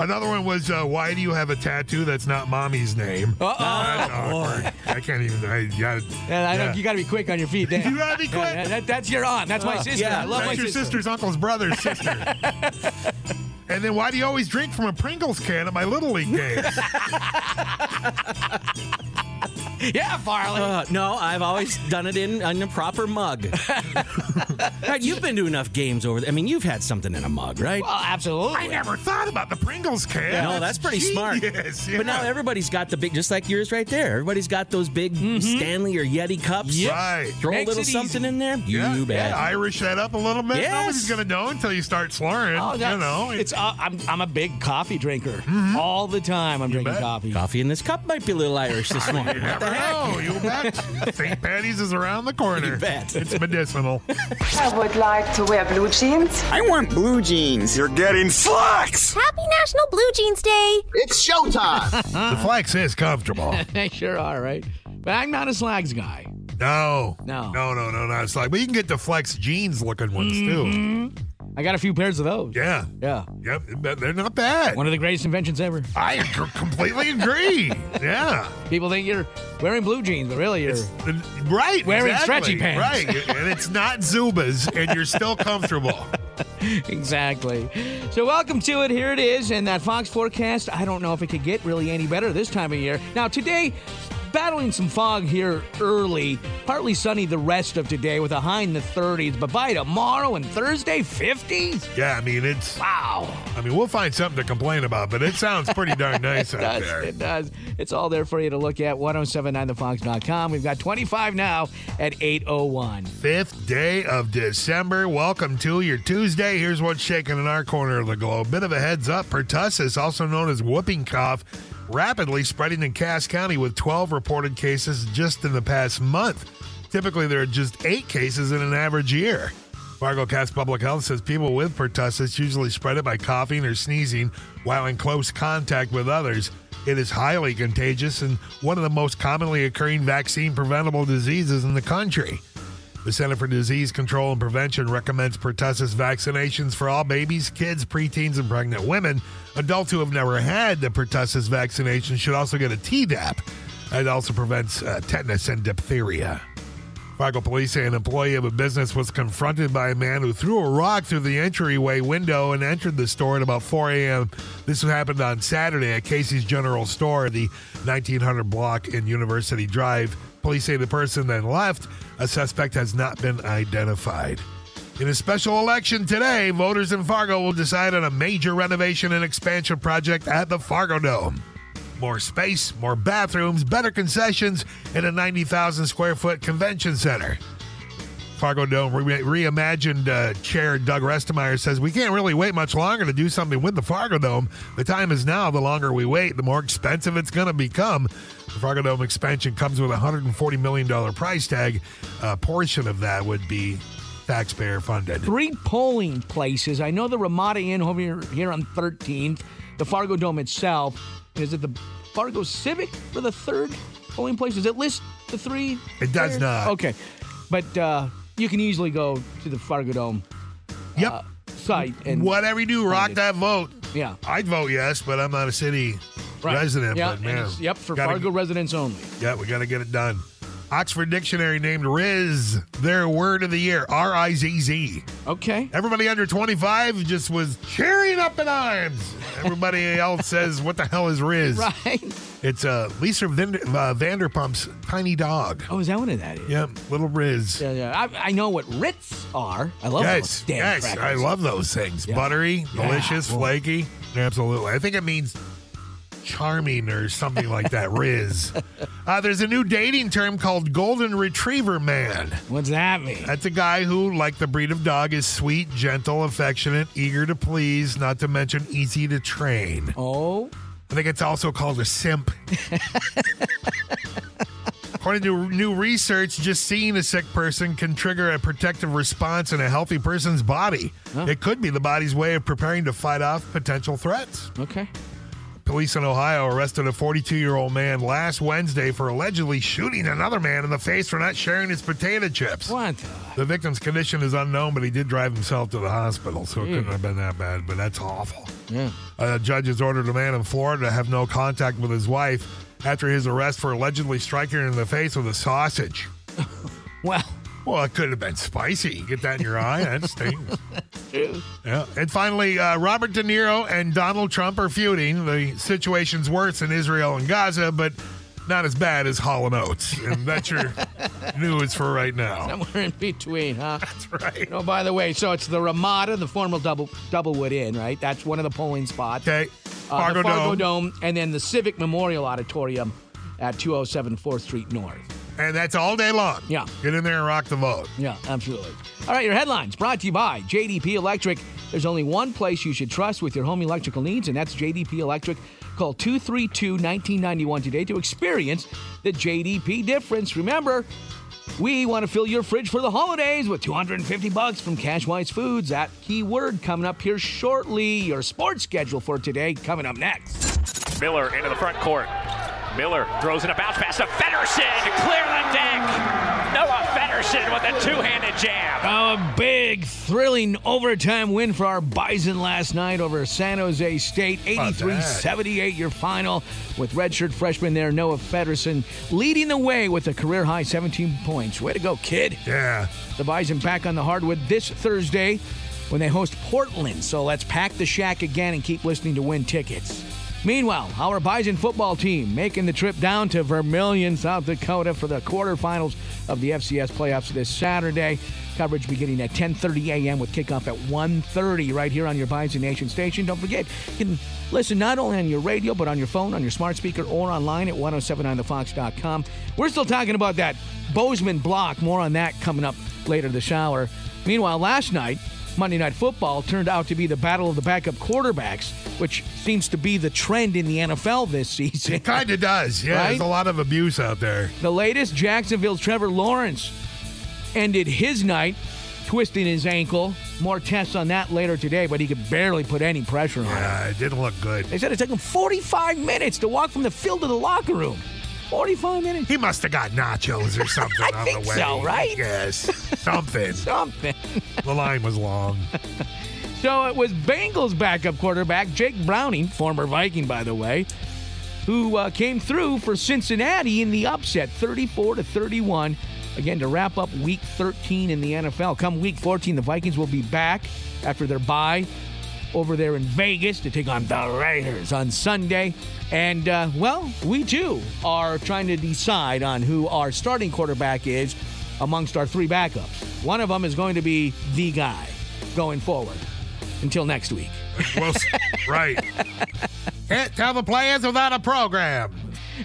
Speaker 6: Another one was, why do you have a tattoo that's not mommy's name? That's awkward. I can't even.
Speaker 10: I know you got to be quick on your feet. Dan.
Speaker 6: You got to be quick.
Speaker 10: That's your aunt. That's my sister.
Speaker 13: yeah,
Speaker 10: I love
Speaker 6: That's
Speaker 10: my
Speaker 6: your
Speaker 10: sister.
Speaker 6: sister's uncle's brother's sister. And then why do you always drink from a Pringles can at my Little League games?
Speaker 10: Yeah, Farley.
Speaker 13: No, I've always done it in a proper mug. Right, you've been to enough games over there. I mean, you've had something in a mug, right?
Speaker 10: Well, absolutely.
Speaker 6: I never thought about the Pringles can.
Speaker 13: No, that's pretty smart.
Speaker 6: Genius, yeah.
Speaker 13: But now everybody's got the big, just like yours right there. Everybody's got those big Stanley or Yeti cups.
Speaker 6: Yep. Right.
Speaker 13: Throw
Speaker 10: Makes
Speaker 13: a little
Speaker 10: it
Speaker 13: something
Speaker 10: easy.
Speaker 13: in there. You bet.
Speaker 6: Irish that up a little bit.
Speaker 13: Yes.
Speaker 6: Nobody's going to know until you start slurring.
Speaker 10: Oh,
Speaker 6: It's
Speaker 10: I'm a big coffee drinker. All the time I'm drinking
Speaker 6: bet.
Speaker 10: coffee.
Speaker 13: Coffee in this cup might be a little Irish this morning.
Speaker 6: you
Speaker 13: What
Speaker 6: never
Speaker 13: the heck?
Speaker 6: know. You bet. St. Patty's is around the corner.
Speaker 13: You bet.
Speaker 6: It's medicinal.
Speaker 9: I would like to wear blue jeans.
Speaker 7: I want blue jeans. You're getting slacks.
Speaker 8: Happy National Blue Jeans Day.
Speaker 7: It's showtime.
Speaker 6: The flex is comfortable.
Speaker 10: They sure are, right? But I'm not a slacks guy.
Speaker 6: No,
Speaker 10: not
Speaker 6: it's like, but you can get the flex jeans looking ones too.
Speaker 10: I got a few pairs of those.
Speaker 6: Yeah. Yep. They're not bad.
Speaker 10: One of the greatest inventions ever.
Speaker 6: I completely agree. Yeah.
Speaker 10: People think you're wearing blue jeans, but really you're
Speaker 6: Right.
Speaker 10: wearing
Speaker 6: exactly.
Speaker 10: stretchy pants.
Speaker 6: Right. And it's not Zubas, and you're still comfortable.
Speaker 10: Exactly. So welcome to it. Here it is. And that Fox forecast, I don't know if it could get really any better this time of year. Now, today, battling some fog here early, partly sunny the rest of today with a high in the 30s, but by tomorrow and Thursday, 50s?
Speaker 6: Yeah, I mean, it's...
Speaker 10: Wow.
Speaker 6: I mean, we'll find something to complain about, but it sounds pretty darn nice out there.
Speaker 10: It does. It's all there for you to look at, 1079thefox.com. We've got 25 now at 8:01.
Speaker 6: 5th day of December. Welcome to your Tuesday. Here's what's shaking in our corner of the globe. Bit of a heads up. Pertussis, also known as whooping cough, rapidly spreading in Cass County with 12 reported cases just in the past month. Typically, there are just 8 cases in an average year. Fargo Cast Public Health says people with pertussis usually spread it by coughing or sneezing while in close contact with others. It is highly contagious and one of the most commonly occurring vaccine-preventable diseases in the country. The Center for Disease Control and Prevention recommends pertussis vaccinations for all babies, kids, preteens, and pregnant women. Adults who have never had the pertussis vaccination should also get a Tdap. It also prevents tetanus and diphtheria. Fargo police say an employee of a business was confronted by a man who threw a rock through the entryway window and entered the store at about 4 a.m. This happened on Saturday at Casey's General Store, the 1900 block in University Drive. Police say the person then left. A suspect has not been identified. In a special election today, voters in Fargo will decide on a major renovation and expansion project at the Fargo Dome. More space, more bathrooms, better concessions, and a 90,000 square foot convention center. Fargo Dome reimagined Chair Doug Restemeyer says we can't really wait much longer to do something with the Fargo Dome. The time is now. The longer we wait, the more expensive it's going to become. The Fargo Dome expansion comes with a $140 million price tag. A portion of that would be taxpayer funded. 3
Speaker 10: polling places. I know the Ramada Inn over here on 13th, the Fargo Dome itself. Is it the Fargo Civic for the 3rd polling place? Does it list the 3?
Speaker 6: It does not.
Speaker 10: Okay. But you can easily go to the Fargo Dome site. And
Speaker 6: whatever you do, rock that vote.
Speaker 10: Yeah.
Speaker 6: I'd vote yes, but I'm not a city resident.
Speaker 10: Yeah,
Speaker 6: but man,
Speaker 10: for Fargo residents only.
Speaker 6: Yeah, we got to get it done. Oxford Dictionary named Riz their word of the year, R-I-Z-Z.
Speaker 10: Okay.
Speaker 6: Everybody under 25 just was cheering up in arms. Everybody else says, what the hell is Riz?
Speaker 10: Right.
Speaker 6: It's Lisa Vanderpump's tiny dog.
Speaker 10: Oh, is that what that is?
Speaker 6: Yep, little Riz.
Speaker 10: Yeah. I know what Ritz are. I love those damn crackers.
Speaker 6: I love those things. Yeah. Buttery, delicious, flaky. Absolutely. I think it means charming or something like that, Riz. There's a new dating term called golden retriever man.
Speaker 10: What's that mean?
Speaker 6: That's a guy who, like the breed of dog, is sweet, gentle, affectionate, eager to please, not to mention easy to train.
Speaker 10: Oh?
Speaker 6: I think it's also called a simp. According to new research, just seeing a sick person can trigger a protective response in a healthy person's body. Huh? It could be the body's way of preparing to fight off potential threats.
Speaker 10: Okay.
Speaker 6: Police in Ohio arrested a 42-year-old man last Wednesday for allegedly shooting another man in the face for not sharing his potato chips.
Speaker 10: What?
Speaker 6: The victim's condition is unknown, but he did drive himself to the hospital, so it couldn't have been that bad, but that's awful.
Speaker 10: Yeah.
Speaker 6: A judge has ordered a man in Florida to have no contact with his wife after his arrest for allegedly striking her in the face with a sausage. Well, it could have been spicy. Get that in your eye. That stings. Yeah. And finally, Robert De Niro and Donald Trump are feuding. The situation's worse in Israel and Gaza, but not as bad as Hall & Oates. And that's your news for right now.
Speaker 10: Somewhere in between, huh?
Speaker 6: That's right.
Speaker 10: Oh, by the way, so it's the Ramada, the former Doublewood Inn, right? That's one of the polling spots.
Speaker 6: Okay.
Speaker 10: The Fargo Dome, and then the Civic Memorial Auditorium at 207 4th Street North.
Speaker 6: And that's all day long.
Speaker 10: Yeah.
Speaker 6: Get in there and rock the vote.
Speaker 10: Yeah, absolutely. All right, your headlines brought to you by JDP Electric. There's only one place you should trust with your home electrical needs, and that's JDP Electric. Call 232-1991 today to experience the JDP difference. Remember, we want to fill your fridge for the holidays with $250 from Cashwise Foods. That keyword coming up here shortly. Your sports schedule for today coming up next.
Speaker 3: Miller into the front court. Miller throws in a bounce pass to Feddersen to clear the deck. Noah Feddersen with a two-handed jam.
Speaker 10: A big, thrilling overtime win for our Bison last night over San Jose State. 83-78 your final, with redshirt freshman there, Noah Feddersen, leading the way with a career-high 17 points. Way to go, kid.
Speaker 6: Yeah.
Speaker 10: The Bison back on the hardwood this Thursday when they host Portland. So let's pack the shack again and keep listening to win tickets. Meanwhile, our Bison football team making the trip down to Vermilion, South Dakota for the quarterfinals of the FCS playoffs this Saturday. Coverage beginning at 10:30 a.m. with kickoff at 1:30 right here on your Bison Nation station. Don't forget, you can listen not only on your radio, but on your phone, on your smart speaker, or online at 1079thefox.com. We're still talking about that Bozeman block. More on that coming up later this hour. Meanwhile, last night, Monday Night Football turned out to be the battle of the backup quarterbacks, which seems to be the trend in the NFL this season.
Speaker 6: It kind of does. Yeah, right? There's a lot of abuse out there.
Speaker 10: The latest, Jacksonville's Trevor Lawrence ended his night twisting his ankle. More tests on that later today, but he could barely put any pressure on it.
Speaker 6: Yeah, it didn't look good.
Speaker 10: They said it took him 45 minutes to walk from the field to the locker room. 45 minutes.
Speaker 6: He must have got nachos or something on the way.
Speaker 10: I think so, right?
Speaker 6: Yes, something.
Speaker 10: Something.
Speaker 6: The line was long.
Speaker 10: So it was Bengals backup quarterback Jake Browning, former Viking, by the way, who came through for Cincinnati in the upset, 34-31. Again, to wrap up Week 13 in the NFL. Come Week 14, the Vikings will be back after their bye over there in Vegas to take on the Raiders on Sunday. And, well, we too are trying to decide on who our starting quarterback is amongst our three backups. One of them is going to be the guy going forward until next week.
Speaker 6: Well, right. Can't tell the players without a program.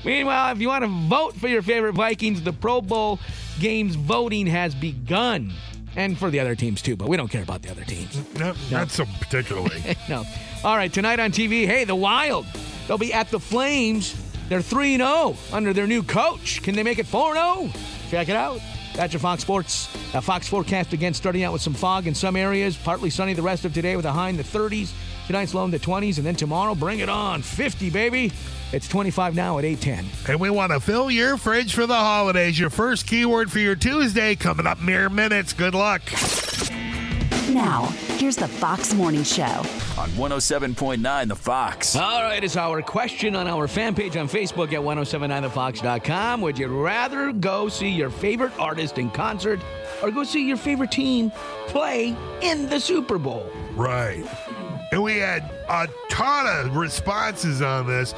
Speaker 10: Meanwhile, if you want to vote for your favorite Vikings, the Pro Bowl games voting has begun. And for the other teams, too, but we don't care about the other teams.
Speaker 6: No. Not so particularly.
Speaker 10: No. All right, tonight on TV, hey, the Wild. They'll be at the Flames. They're 3-0 under their new coach. Can they make it 4-0? Check it out. That's your Fox Sports. Fox forecast again, starting out with some fog in some areas. Partly sunny the rest of today with a high in the 30s. Tonight's low in the 20s. And then tomorrow, bring it on. 50, baby. It's 25 now at 8:10.
Speaker 6: And we want to fill your fridge for the holidays. Your first keyword for your Tuesday coming up mere minutes. Good luck.
Speaker 1: Now, here's the Fox Morning Show
Speaker 2: on 107.9 The Fox.
Speaker 10: All right, it's our question on our fan page on Facebook at 1079thefox.com. Would you rather go see your favorite artist in concert or go see your favorite team play in the Super Bowl?
Speaker 6: Right. And we had a ton of responses on this.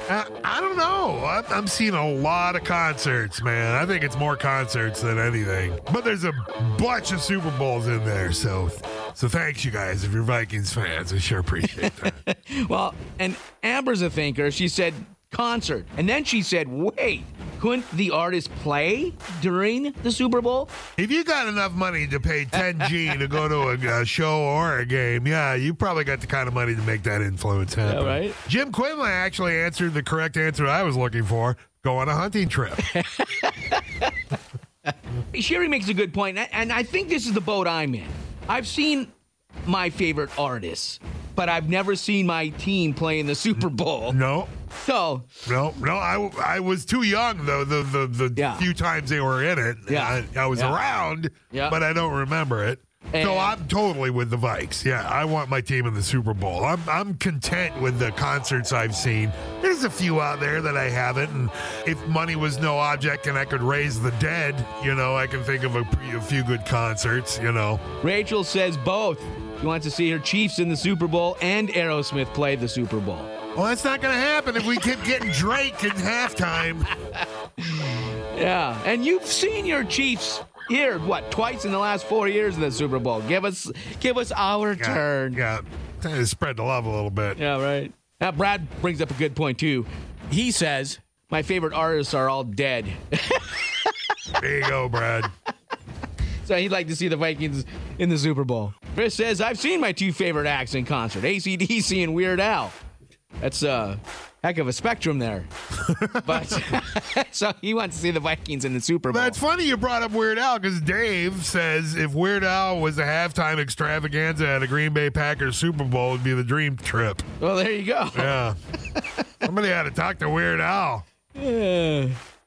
Speaker 6: I don't know. I'm seeing a lot of concerts, man. I think it's more concerts than anything. But there's a bunch of Super Bowls in there, so thanks, you guys, if you're Vikings fans. I sure appreciate that.
Speaker 10: Well, and Amber's a thinker. She said concert. And then she said, wait, couldn't the artist play during the Super Bowl?
Speaker 6: If you got enough money to pay $10G to go to a show or a game, yeah, you probably got the kind of money to make that influence happen.
Speaker 10: Yeah, right?
Speaker 6: Jim Quinlan actually answered the correct answer I was looking for. Go on a hunting trip.
Speaker 10: Sherry makes a good point, and I think this is the boat I'm in. I've seen my favorite artists, but I've never seen my team play in the Super Bowl.
Speaker 6: No.
Speaker 10: So.
Speaker 6: No, I was too young, though, the few times they were in it.
Speaker 10: Yeah.
Speaker 6: I was around, but I don't remember it. So I'm totally with the Vikes. Yeah, I want my team in the Super Bowl. I'm content with the concerts I've seen. There's a few out there that I haven't, and if money was no object and I could raise the dead, I can think of a few good concerts,
Speaker 10: Rachel says both. She wants to see her Chiefs in the Super Bowl and Aerosmith play the Super Bowl.
Speaker 6: Well, that's not going to happen if we keep getting Drake in halftime.
Speaker 10: Yeah, and you've seen your Chiefs here, twice in the last 4 years in the Super Bowl. Give us our turn.
Speaker 6: Yeah, trying to spread the love a little bit.
Speaker 10: Yeah, right. Now, Brad brings up a good point, too. He says, my favorite artists are all dead.
Speaker 6: There you go, Brad.
Speaker 10: So he'd like to see the Vikings in the Super Bowl. Chris says, I've seen my two favorite acts in concert, AC/DC and Weird Al. That's a heck of a spectrum there. But so he wants to see the Vikings in the Super Bowl.
Speaker 6: That's funny you brought up Weird Al, because Dave says if Weird Al was a halftime extravaganza at a Green Bay Packers Super Bowl, it would be the dream trip.
Speaker 10: Well, there you go.
Speaker 6: Yeah. Somebody had to talk to Weird Al.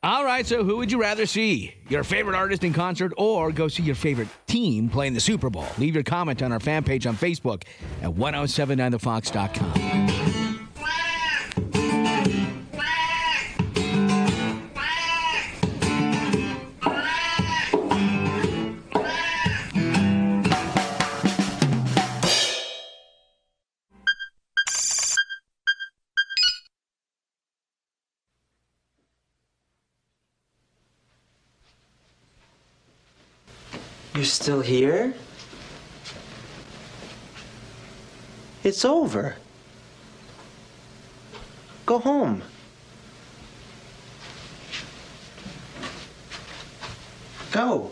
Speaker 10: All right, so who would you rather see? Your favorite artist in concert or go see your favorite team play in the Super Bowl? Leave your comment on our fan page on Facebook at 1079thefox.com.
Speaker 14: You're still here? It's over. Go home. Go.